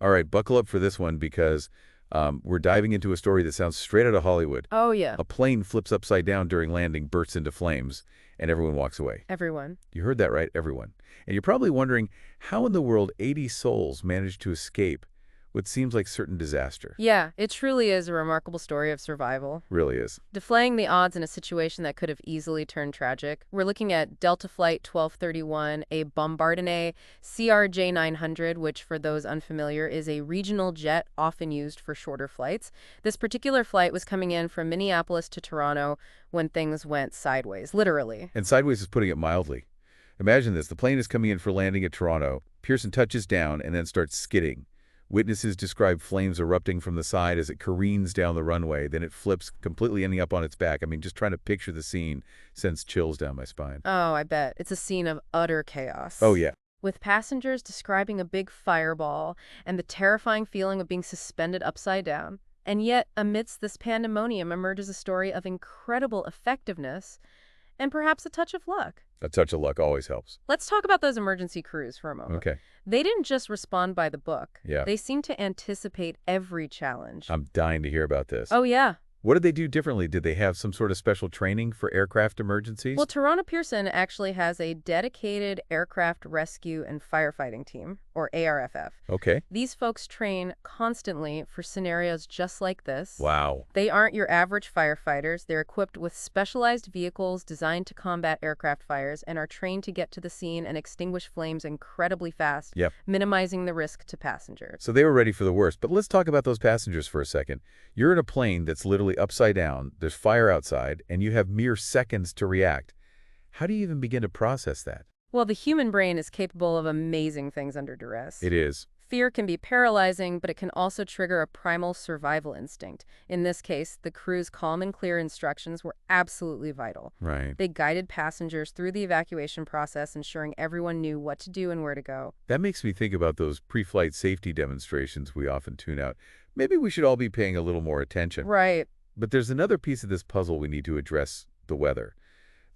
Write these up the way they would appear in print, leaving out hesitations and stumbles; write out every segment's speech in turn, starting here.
All right, buckle up for this one because we're diving into a story that sounds straight out of Hollywood. Oh, yeah. A plane flips upside down during landing, bursts into flames, and everyone walks away. Everyone. You heard that right, everyone. And you're probably wondering how in the world 80 souls managed to escape what seems like certain disaster. Yeah, it truly is a remarkable story of survival. Really is. Deflaying the odds in a situation that could have easily turned tragic. We're looking at Delta Flight 1231, a Bombardier CRJ900, which, for those unfamiliar, is a regional jet often used for shorter flights. This particular flight was coming in from Minneapolis to Toronto when things went sideways, literally. And sideways is putting it mildly. Imagine this. The plane is coming in for landing at Toronto. Pearson touches down and then starts skidding. Witnesses describe flames erupting from the side as it careens down the runway. Then it flips, completely ending up on its back. I mean, just trying to picture the scene sends chills down my spine. Oh, I bet. It's a scene of utter chaos. Oh, yeah. With passengers describing a big fireball and the terrifying feeling of being suspended upside down. And yet, amidst this pandemonium emerges a story of incredible effectiveness and perhaps a touch of luck. A touch of luck always helps. Let's talk about those emergency crews for a moment. Okay. They didn't just respond by the book. Yeah. They seemed to anticipate every challenge. I'm dying to hear about this. Oh, yeah. What did they do differently? Did they have some sort of special training for aircraft emergencies? Well, Toronto Pearson actually has a dedicated aircraft rescue and firefighting team, or ARFF. Okay. These folks train constantly for scenarios just like this. Wow. They aren't your average firefighters. They're equipped with specialized vehicles designed to combat aircraft fires and are trained to get to the scene and extinguish flames incredibly fast, Yep. minimizing the risk to passengers. So they were ready for the worst. But let's talk about those passengers for a second. You're in a plane that's literally upside down, there's fire outside, and you have mere seconds to react. How do you even begin to process that? Well, the human brain is capable of amazing things under duress. It is. Fear can be paralyzing, but it can also trigger a primal survival instinct. In this case, the crew's calm and clear instructions were absolutely vital. Right. They guided passengers through the evacuation process, ensuring everyone knew what to do and where to go. That makes me think about those pre-flight safety demonstrations we often tune out. Maybe we should all be paying a little more attention. Right. But there's another piece of this puzzle we need to address: the weather.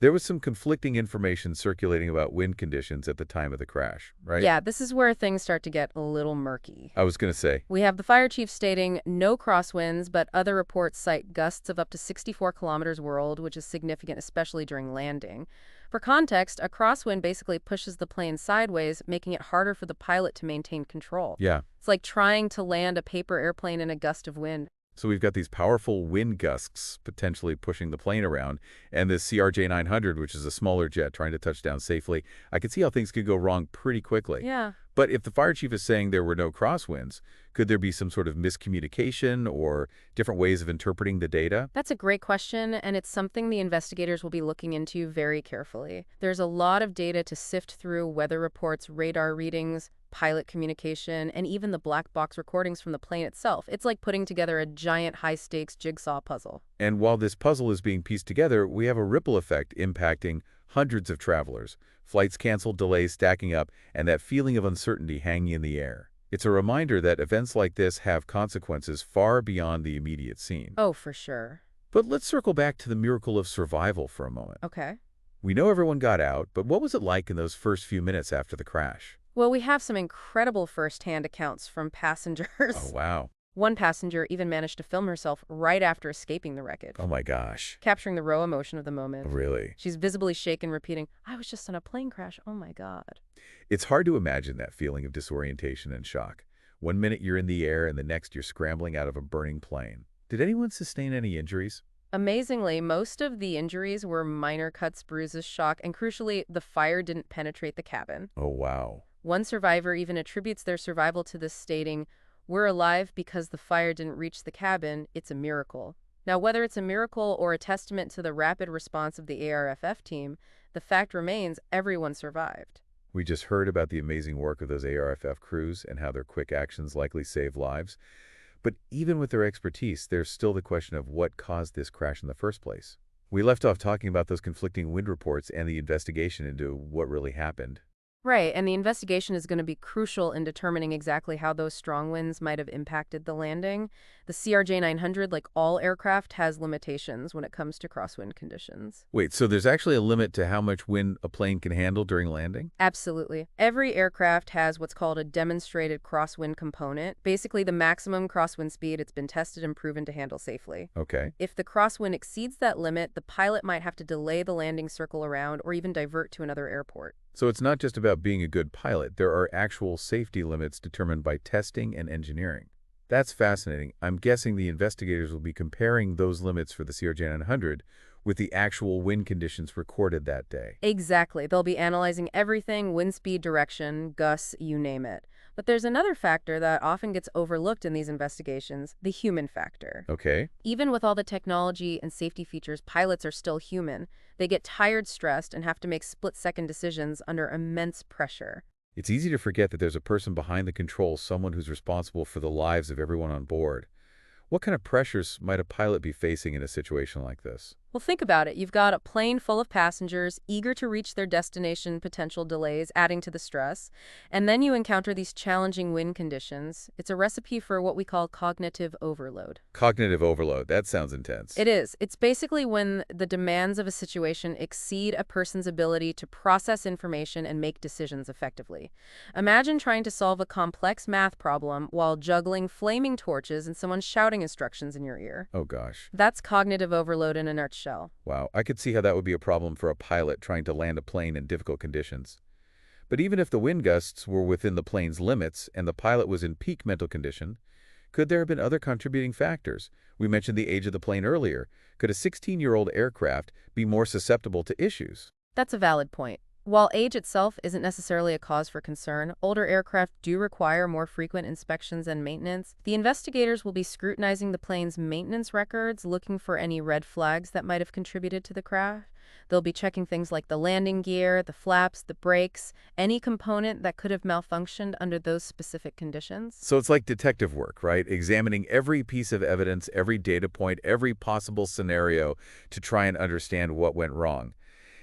There was some conflicting information circulating about wind conditions at the time of the crash, right? Yeah, this is where things start to get a little murky. I was going to say. We have the fire chief stating no crosswinds, but other reports cite gusts of up to 64 kilometers world, which is significant, especially during landing. For context, a crosswind basically pushes the plane sideways, making it harder for the pilot to maintain control. Yeah. It's like trying to land a paper airplane in a gust of wind. So we've got these powerful wind gusts potentially pushing the plane around, and this CRJ900, which is a smaller jet trying to touch down safely. I could see how things could go wrong pretty quickly. Yeah. But if the fire chief is saying there were no crosswinds, could there be some sort of miscommunication or different ways of interpreting the data? That's a great question, and it's something the investigators will be looking into very carefully. There's a lot of data to sift through: weather reports, radar readings, pilot communication, and even the black box recordings from the plane itself. It's like putting together a giant high-stakes jigsaw puzzle. And while this puzzle is being pieced together, we have a ripple effect impacting hundreds of travelers. Flights canceled, delays stacking up, and that feeling of uncertainty hanging in the air. It's a reminder that events like this have consequences far beyond the immediate scene. Oh, for sure. But let's circle back to the miracle of survival for a moment. Okay. We know everyone got out, but what was it like in those first few minutes after the crash? Well, we have some incredible first-hand accounts from passengers. Oh, wow. One passenger even managed to film herself right after escaping the wreckage, Oh, my gosh. capturing the raw emotion of the moment. Really? She's visibly shaken, repeating, "I was just on a plane crash, oh my God." It's hard to imagine that feeling of disorientation and shock. One minute you're in the air and the next you're scrambling out of a burning plane. Did anyone sustain any injuries? Amazingly, most of the injuries were minor cuts, bruises, shock, and crucially, the fire didn't penetrate the cabin. Oh, wow. One survivor even attributes their survival to this, stating, "We're alive because the fire didn't reach the cabin. It's a miracle." Now, whether it's a miracle or a testament to the rapid response of the ARFF team, the fact remains everyone survived. We just heard about the amazing work of those ARFF crews and how their quick actions likely saved lives. But even with their expertise, there's still the question of what caused this crash in the first place. We left off talking about those conflicting wind reports and the investigation into what really happened. Right, and the investigation is going to be crucial in determining exactly how those strong winds might have impacted the landing. The CRJ900, like all aircraft, has limitations when it comes to crosswind conditions. Wait, so there's actually a limit to how much wind a plane can handle during landing? Absolutely. Every aircraft has what's called a demonstrated crosswind component, basically the maximum crosswind speed it's been tested and proven to handle safely. Okay. If the crosswind exceeds that limit, the pilot might have to delay the landing circle around or even divert to another airport. So it's not just about being a good pilot. There are actual safety limits determined by testing and engineering. That's fascinating. I'm guessing the investigators will be comparing those limits for the CRJ900 with the actual wind conditions recorded that day. Exactly. They'll be analyzing everything, wind speed, direction, gusts, you name it. But there's another factor that often gets overlooked in these investigations, the human factor. Okay. Even with all the technology and safety features, pilots are still human. They get tired, stressed, and have to make split-second decisions under immense pressure. It's easy to forget that there's a person behind the controls, someone who's responsible for the lives of everyone on board. What kind of pressures might a pilot be facing in a situation like this? Well, think about it. You've got a plane full of passengers eager to reach their destination, potential delays adding to the stress. And then you encounter these challenging wind conditions. It's a recipe for what we call cognitive overload. Cognitive overload. That sounds intense. It is. It's basically when the demands of a situation exceed a person's ability to process information and make decisions effectively. Imagine trying to solve a complex math problem while juggling flaming torches and someone shouting instructions in your ear. Oh, gosh. That's cognitive overload in a nutshell. Wow. I could see how that would be a problem for a pilot trying to land a plane in difficult conditions. But even if the wind gusts were within the plane's limits and the pilot was in peak mental condition, could there have been other contributing factors? We mentioned the age of the plane earlier. Could a 16-year-old aircraft be more susceptible to issues? That's a valid point. While age itself isn't necessarily a cause for concern, older aircraft do require more frequent inspections and maintenance. The investigators will be scrutinizing the plane's maintenance records, looking for any red flags that might have contributed to the crash. They'll be checking things like the landing gear, the flaps, the brakes, any component that could have malfunctioned under those specific conditions. So it's like detective work, right? Examining every piece of evidence, every data point, every possible scenario to try and understand what went wrong.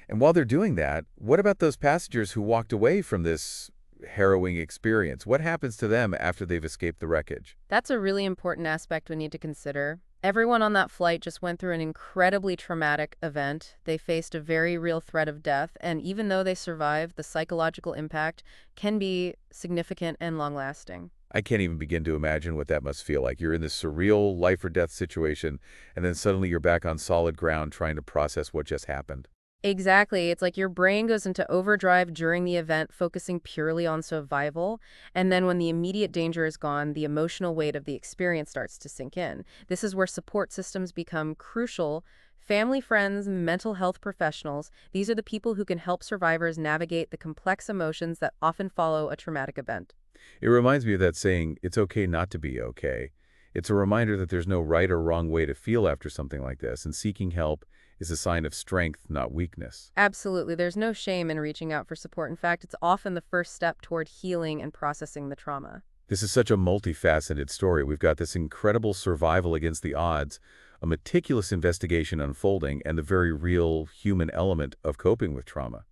And while they're doing that, what about those passengers who walked away from this harrowing experience? What happens to them after they've escaped the wreckage? That's a really important aspect we need to consider. Everyone on that flight just went through an incredibly traumatic event. They faced a very real threat of death, and even though they survived, the psychological impact can be significant and long-lasting. I can't even begin to imagine what that must feel like. You're in this surreal life or death situation, and then suddenly you're back on solid ground trying to process what just happened. Exactly. It's like your brain goes into overdrive during the event, focusing purely on survival. And then when the immediate danger is gone, the emotional weight of the experience starts to sink in. This is where support systems become crucial. Family, friends, mental health professionals, these are the people who can help survivors navigate the complex emotions that often follow a traumatic event. It reminds me of that saying, it's okay not to be okay. It's a reminder that there's no right or wrong way to feel after something like this, and seeking help is a sign of strength, not weakness. Absolutely. There's no shame in reaching out for support. In fact, it's often the first step toward healing and processing the trauma. This is such a multifaceted story. We've got this incredible survival against the odds, a meticulous investigation unfolding, and the very real human element of coping with trauma.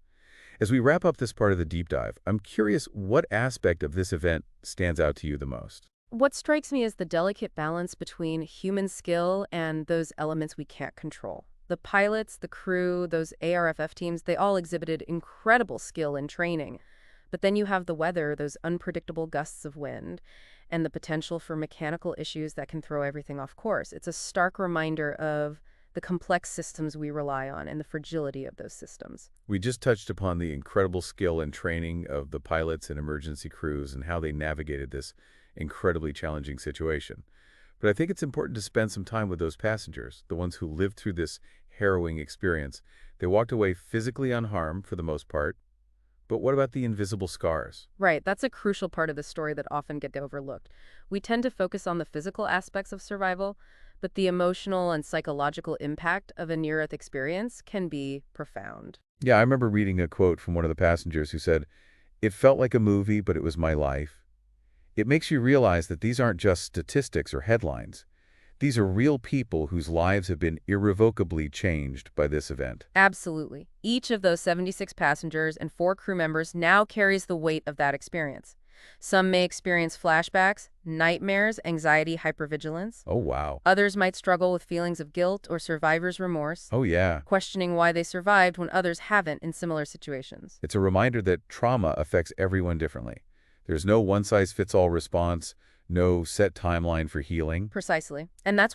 As we wrap up this part of the deep dive, I'm curious what aspect of this event stands out to you the most? What strikes me is the delicate balance between human skill and those elements we can't control. The pilots, the crew, those ARFF teams, they all exhibited incredible skill and training. But then you have the weather, those unpredictable gusts of wind, and the potential for mechanical issues that can throw everything off course. It's a stark reminder of the complex systems we rely on and the fragility of those systems. We just touched upon the incredible skill and training of the pilots and emergency crews and how they navigated this incredibly challenging situation. But I think it's important to spend some time with those passengers, the ones who lived through this harrowing experience. They walked away physically unharmed for the most part. But what about the invisible scars? Right, that's a crucial part of the story that often get overlooked. We tend to focus on the physical aspects of survival, but the emotional and psychological impact of a near-Earth experience can be profound. Yeah, I remember reading a quote from one of the passengers who said, "It felt like a movie, but it was my life." It makes you realize that these aren't just statistics or headlines. These are real people whose lives have been irrevocably changed by this event. Absolutely. Each of those 76 passengers and 4 crew members now carries the weight of that experience. Some may experience flashbacks, nightmares, anxiety, hypervigilance. Oh, wow. Others might struggle with feelings of guilt or survivor's remorse, Oh, yeah. questioning why they survived when others haven't in similar situations. It's a reminder that trauma affects everyone differently. There's no one-size-fits-all response, no set timeline for healing. Precisely. And that's